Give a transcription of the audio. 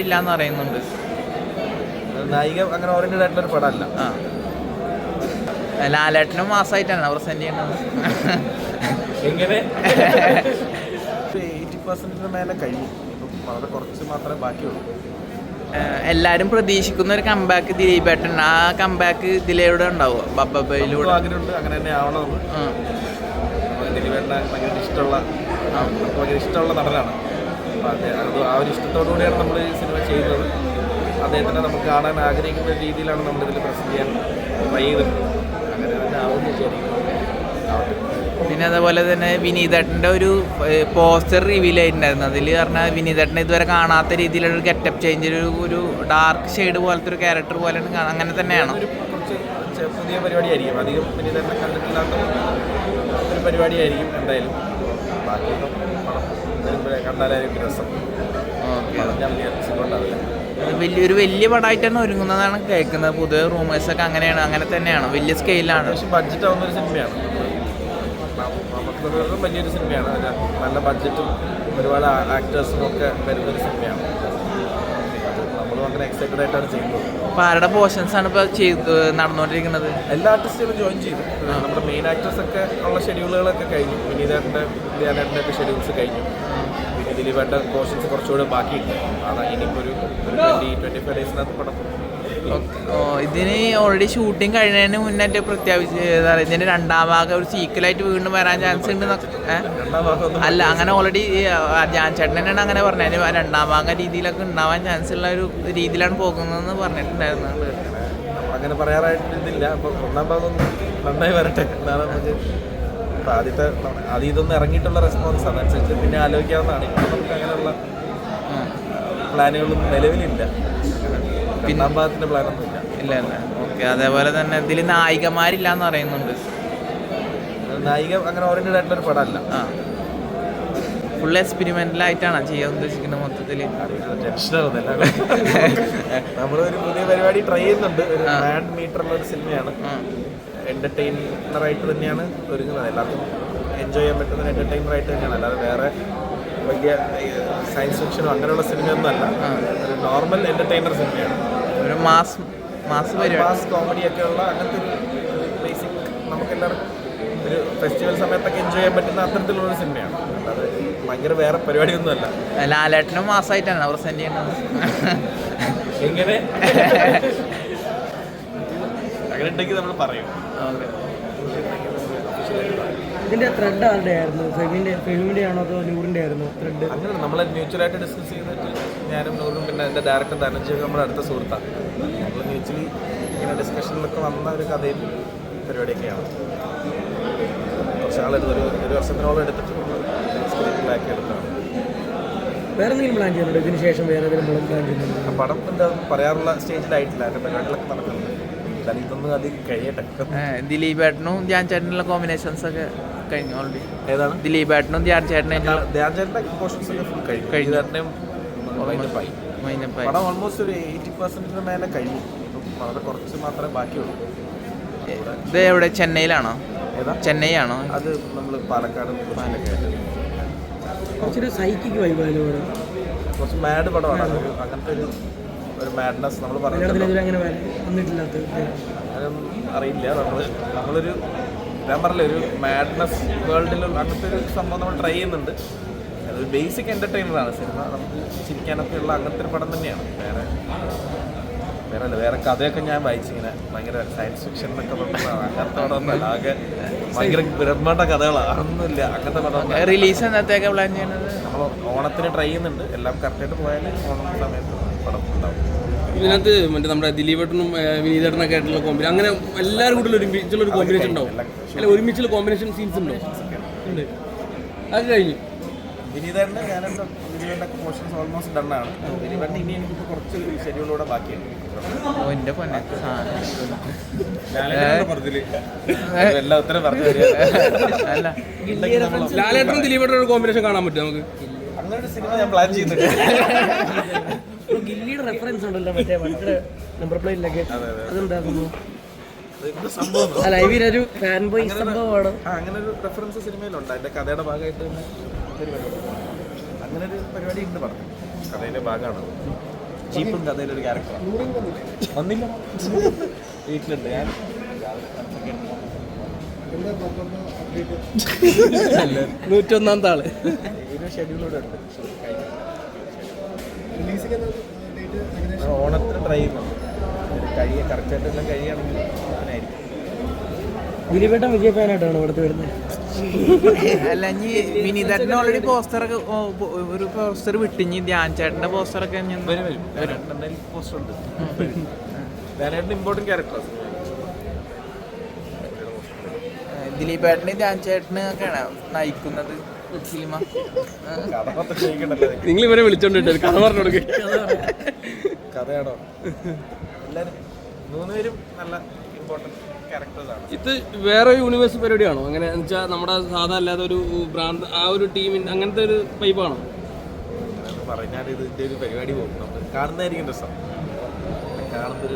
ഇല്ലാന്ന് പറയുന്നുണ്ട്. നായിക അങ്ങനെ ഓറിയന്റഡ് ആയിട്ടുള്ള ഒരു പടമല്ല. ലാലേട്ടനും മാസമായിട്ടാണ് പ്രസന്റ് ചെയ്യുന്നത്. എങ്ങനെ 80% മേലെ കഴിഞ്ഞു. ഇപ്പം വളരെ കുറച്ച് മാത്രമേ ബാക്കിയുള്ളൂ. എല്ലാരും പ്രതീക്ഷിക്കുന്ന ഒരു കംബാക്ക് ദിലീപേട്ടൻ. ആ കംബാക്ക് ഇതിലൂടെ ഉണ്ടാവുക ബബ്ബയിലൂടെ. ആഗ്രഹമുണ്ട്, അങ്ങനെ തന്നെ ആവണമെന്ന്. ദിലീപേട്ടനെ ഭയങ്കര ഇഷ്ടമുള്ള നടനാണ്. അപ്പോൾ ആ ഒരു ഇഷ്ടത്തോടു കൂടിയാണ് നമ്മൾ ഈ സിനിമ ചെയ്യുന്നത്. അദ്ദേഹത്തിനെ നമുക്ക് കാണാൻ ആഗ്രഹിക്കുന്ന രീതിയിലാണ് നമ്മളിതിൽ പ്രസന്റ് ചെയ്യാൻ ട്രൈ ചെയ്തിട്ടുള്ളത്. അങ്ങനെ തന്നെ ആവുമെന്ന് വിചാരിക്കുന്നു. പിന്നെ അതേപോലെ തന്നെ വിനീതേട്ടൻ്റെ ഒരു പോസ്റ്റർ റിവീൽ ആയിട്ടുണ്ടായിരുന്നു. അതിൽ പറഞ്ഞാൽ വിനീതേട്ടനെ ഇതുവരെ കാണാത്ത രീതിയിലുള്ള ഒരു ഗെറ്റപ്പ് ചേഞ്ച്, ഒരു ഡാർക്ക് ഷെയ്ഡ് പോലത്തെ ഒരു ക്യാരക്ടർ പോലെയാണ്. അങ്ങനെ തന്നെയാണോ? കുറച്ച് പുതിയ പരിപാടിയായിരിക്കും. അധികം വിനീതേട്ടനെ കണ്ടിട്ടില്ലാത്ത ഒരു പരിപാടിയായിരിക്കും എന്തായാലും. ബാക്കിയൊന്നും കണ്ടാലായിരിക്കും രസം. വലിയ പടമായിട്ടാണ് ഒരുങ്ങുന്നതാണ് കേൾക്കുന്നത്. പൊതുവെ റൂമേഴ്സൊക്കെ അങ്ങനെയാണ്. അങ്ങനെ തന്നെയാണ്, വലിയ സ്കെയിലാണ്. ബഡ്ജറ്റ് ആവുന്ന ഒരു സിനിമയാണ്. വലിയൊരു സിനിമയാണ്. നല്ല ബഡ്ജറ്റും ഒരുപാട് ആക്ടേഴ്സും ഒക്കെ വരുന്നൊരു സിനിമയാണ്. നമ്മളും അങ്ങനെ എക്സൈറ്റഡ് ആയിട്ടാണ് ചെയ്യുന്നത്. അപ്പോൾ ആരുടെ പോർഷൻസ് ആണ് ഇപ്പോൾ നടന്നുകൊണ്ടിരിക്കുന്നത്? എല്ലാ ആർട്ടിസ്റ്റുകളും ജോയിൻ ചെയ്തു. നമ്മുടെ മെയിൻ ആക്ടേഴ്സൊക്കെ ഉള്ള ഷെഡ്യൂളുകളൊക്കെ കഴിഞ്ഞു. വിനീതേട്ടൻ്റെ ഒക്കെ ഷെഡ്യൂൾസ് കഴിഞ്ഞു. പിന്നെ ദിലീപേട്ടൻ്റെ പോർഷൻസ് കുറച്ചുകൂടെ ബാക്കിയുണ്ട്. അതാണ് ഇനിയിപ്പോൾ ഒരു 20-25 ഡേയ്സിനകത്ത് പടം. ഇതിന് ഓൾറെഡി ഷൂട്ടിങ് കഴിഞ്ഞതിന് മുന്നേ പ്രത്യേകിച്ച് ഇതിൻ്റെ രണ്ടാം ഭാഗം ഒരു സീക്വലായിട്ട് വീണ്ടും വരാൻ ചാൻസ് ഉണ്ട്. അല്ല, അങ്ങനെ ഓൾറെഡി ജാൻ ചേട്ടനാണ് അങ്ങനെ പറഞ്ഞത്. രണ്ടാം ഭാഗം രീതിയിലൊക്കെ ഉണ്ടാവാൻ ചാൻസ് ഉള്ള ഒരു രീതിയിലാണ് പോകുന്നതെന്ന് പറഞ്ഞിട്ടുണ്ടായിരുന്നു. അങ്ങനെ പറയാറായിട്ടില്ല. അപ്പോൾ ഒന്നാം ഭാഗം നന്നായി വരട്ടെ എന്നാണ് നമുക്ക് ആദ്യം ഇതൊന്നും ഇറങ്ങിയിട്ടുള്ള റെസ്പോൺസ്. അതനുസരിച്ച് പിന്നെ ആലോചിക്കാവുന്നതാണ്. ഇപ്പോൾ നമുക്ക് അങ്ങനെയുള്ള പ്ലാനുകളൊന്നും നിലവിലില്ല. രണ്ടാം ഭാഗത്തിൻ്റെ പ്ലാനൊന്നും ഇല്ല. ഓക്കെ. അതേപോലെ തന്നെ ഇതിൽ നായികമാരില്ലാന്ന് പറയുന്നുണ്ട്. നായിക അങ്ങനെ ഓറിയന്റഡ് ആയിട്ടുള്ളൊരു പടമല്ല. ഫുൾ എക്സ്പെരിമെന്റലായിട്ടാണ് ചെയ്യാൻ ഉദ്ദേശിക്കുന്നത് മൊത്തത്തിൽ. നമ്മളൊരു പുതിയ പരിപാടി ട്രൈ ചെയ്യുന്നുണ്ട്. ഒരു മാഡ് മീറ്ററുള്ള ഒരു സിനിമയാണ്. എൻ്റർടൈനറായിട്ട് തന്നെയാണ് ഒരുങ്ങുന്നത്. എല്ലാവർക്കും എൻജോയ് ചെയ്യാൻ പറ്റുന്ന ഒരു എൻ്റർടൈനറായിട്ട് തന്നെയാണ്. അല്ലാതെ വേറെ വലിയ സയൻസ് ഫിക്ഷനോ അങ്ങനെയുള്ള സിനിമയൊന്നും അല്ല. ഒരു നോർമൽ എൻ്റർടൈനർ സിനിമയാണ്. ഒരു മാസ് കോമഡിയൊക്കെ ഉള്ള അങ്ങനത്തെ ഒരു ബേസിക് നമുക്കെല്ലാവർക്കും ഒരു ഫെസ്റ്റിവൽ സമയത്തൊക്കെ എൻജോയ് ചെയ്യാൻ പറ്റുന്ന അത്തരത്തിലുള്ളൊരു സിനിമയാണ്. അല്ലാതെ ഭയങ്കര വേറെ പരിപാടിയൊന്നുമല്ല. ലാലേട്ടനും മാസമായിട്ടാണ് പ്രസന്റ് ചെയ്യുന്നത്. എങ്ങനെ അങ്ങനെ ഉണ്ടെങ്കിൽ നമ്മൾ പറയും. ഇതിന്റെ ത്രെഡ് ആരുടെ ആയിരുന്നു? ഫെമിന്റെ ആണോ അതോ നൂറിന്റെ ആയിരുന്നു ത്രെഡ്? അങ്ങനെ നമ്മളെ മ്യൂച്വലായിട്ട് ഡിസ്കസ് ചെയ്തിട്ട് ഞാനും നൂറും പിന്നെ എൻ്റെ ഡയറക്ടർ ധനഞ്ജയ് നമ്മുടെ അടുത്ത സുഹൃത്താണ്. നമ്മൾ മ്യൂച്വലി ഇങ്ങനെ ഡിസ്കഷനിലൊക്കെ വന്ന ഒരു കഥയും പരിപാടിയൊക്കെയാണ്. കുറച്ച് നാളെടുത്ത് ഒരു വർഷത്തിനോളം എടുത്തിട്ട് സ്ക്രീനിലാക്കി എടുത്താണ്. വേറെ എന്തെങ്കിലും പ്ലാൻ ചെയ്യുന്നുണ്ടോ ഇതിന് ശേഷം? വേറെ ഏതെങ്കിലും പ്ലാൻ ചെയ്യുന്നുണ്ടോ? പടം എന്താ പറയാറുള്ള സ്റ്റേജിലായിട്ടില്ല. എൻ്റെ പരിപാടികളൊക്കെ നടക്കുന്നുണ്ട്. ഇതൊന്നും അത് കഴിയട്ടെ. ദിലീപേട്ടനും ധ്യാൻ ചേട്ടനുള്ള കോമ്പിനേഷൻസ് ഒക്കെ കഴിഞ്ഞു ഓൾറെഡി. ഏതാണ്? ദിലീപേട്ടനും ധ്യാൻ ചേട്ടനും പോർഷൻസ് ഒക്കെ ഫുൾ കഴിഞ്ഞു. പടം ഓൾമോസ്റ്റ് ഒരു 80% മേലെ കഴിഞ്ഞു. ഇപ്പം വളരെ കുറച്ച് മാത്രമേ ബാക്കിയുള്ളൂ. ഇത് എവിടെ? ചെന്നൈയിലാണോ? ചെന്നൈ ആണോ? അത് നമ്മൾ പാലക്കാട്. കുറച്ചൊരു സൈക്കിക്ക് വൈബായാലും കുറച്ച് മാഡ് പടമാണ്. അങ്ങനത്തെ ഒരു മാഡ്നസ് നമ്മൾ പറഞ്ഞു അങ്ങനെ വന്നിട്ടില്ലാത്ത അങ്ങനെയൊന്നും അറിയില്ല. നമ്മളൊരു ഞാൻ പറഞ്ഞില്ല, ഒരു മാഡ്നസ് വേൾഡിൽ അങ്ങനത്തെ ഒരു സംഭവം നമ്മൾ ട്രൈ ചെയ്യുന്നുണ്ട്. അതൊരു ബേസിക് എൻ്റർടൈനറാണ് സിനിമ. നമുക്ക് ചിരിക്കാനൊക്കെ ഉള്ള അങ്ങനത്തെ ഒരു പടം തന്നെയാണ്. വേറെ കഥയൊക്കെ ഞാൻ വായിച്ചിങ്ങനെ ഭയങ്കര സയൻസ് ഫിക്ഷൻ എന്നൊക്കെ പറഞ്ഞാൽ അങ്ങനത്തെ പടമൊന്നുമല്ല. ആകെ ഭയങ്കര ബ്രഹ്മാണ്ഡ കഥകളാണ്. അതൊന്നുമില്ല. അങ്ങനത്തെ പടം റിലീസ് എന്നത്തേക്കാണ് പ്ലാൻ ചെയ്യുന്നത്? നമ്മൾ ഓണത്തിന് ട്രൈ ചെയ്യുന്നുണ്ട്. എല്ലാം കറക്റ്റായിട്ട് പോയാൽ ഓണം സമയത്ത് പടം ഉണ്ടാവും. ഇതിനകത്ത് മറ്റേ നമ്മുടെ ദിലീപേട്ടനും വിനീതേട്ടനൊക്കെ ആയിട്ടുള്ള കോമ്പിനേഷൻ, അങ്ങനെ എല്ലാവരും കൂടെ ഒരുമിച്ചുള്ളൊരു കോമ്പിനേഷൻ ഉണ്ടാവും. അല്ല, ഒരുമിച്ചുള്ള കോമ്പിനേഷൻ സീൻസ് ഉണ്ടോ? ഉണ്ട്. അത് കഴിഞ്ഞു. ദിലീപേട്ടൻ്റെ ദിലീപേട്ടൻ്റെ പോർഷൻസ് ഓൾമോസ്റ്റ് ഡണ്ണാണ്. ദിലീപേട്ടൻ ഇനി എനിക്കിപ്പോൾ കുറച്ച് ഷെഡ്യൂളൂടെ ബാക്കിയുണ്ട്. എല്ലാം ഉത്തരം പറഞ്ഞു. ലാലേട്ടനും ദിലീപേട്ടനും ഒരു കോമ്പിനേഷൻ കാണാൻ പറ്റും നമുക്ക്? അങ്ങനെ ഒരു സിനിമ ഞാൻ പ്ലാൻ ചെയ്യുന്നുണ്ട്. ഗില്ലിയുടെ റെഫറൻസ് ഉണ്ടല്ലോ മറ്റേ വണ്ടിയുടെ നമ്പർ പ്ലേറ്റിലൊക്കെ. അതെന്തായിരുന്നു? അല്ല, ഇവരൊരു ഫാൻ ബോയ് സംഭവമാണ്. അങ്ങനെ ഒരു റെഫറൻസ് സിനിമയിലുണ്ട്. അതിൻ്റെ കഥയുടെ ഭാഗമായിട്ട് അങ്ങനെ ഒരു പരിപാടി ഉണ്ട്. പറഞ്ഞു കഥയുടെ ഭാഗമാണ്. ചീപ്പും കഥയിലൊരു ക്യാരക്ടറാണ്. വന്നില്ല, വീട്ടിലുണ്ട്. ഞാൻ 101 ആള് ഷെഡ്യൂളോടെ ഉണ്ട്. ഓണത്തിന് ട്രൈ ചെയ്യുന്നുണ്ട്. കറക്റ്റായിട്ടെല്ലാം കഴിയുകയാണെങ്കിൽ അങ്ങനെയായിരിക്കും. ദിലീപേട്ടൻ വിജയ ഫാനായിട്ടാണ് ഇവിടുത്തെ വരുന്നത്. അല്ല ഇനി വിനീതേട്ടന് ഓൾറെഡി പോസ്റ്ററൊക്കെ ഒരു പോസ്റ്റർ വിട്ടിഞ്ഞ് ധ്യാൻ ചേട്ടന്റെ പോസ്റ്ററൊക്കെ പോസ്റ്റർ ഉണ്ട്. ധ്യാനേട്ടൻ ഇമ്പോർട്ടൻറ്റ് ക്യാരക്ടറാണ്. ദിലീപേട്ടന് ധ്യാൻ ചേട്ടന് ഒക്കെയാണ് നയിക്കുന്നത് സിനിമ. കഥ ചോദിക്കണ്ടല്ലോ, നിങ്ങൾ ഇവരെ വിളിച്ചോണ്ടിട്ട് കഥ പറഞ്ഞു കൊടുക്കുക. കഥയാണോ? എല്ലാവരും 3 പേരും നല്ല ഇമ്പോർട്ടൻറ്റ് ക്യാരക്ടേഴ്സാണ്. ഇത് വേറെ യൂണിവേഴ്സ് പരിപാടിയാണോ? അങ്ങനെ വെച്ചാൽ നമ്മുടെ സാധാ അല്ലാതെ ഒരു ബ്രാൻഡ് ആ ഒരു ടീമിൻ്റെ അങ്ങനത്തെ ഒരു പൈപ്പാണോ? പറഞ്ഞാൽ ഇതിൻ്റെ ഒരു പരിപാടി പോകും. നമുക്ക് കാണുന്നതായിരിക്കും രസം. കാണുന്നൊരു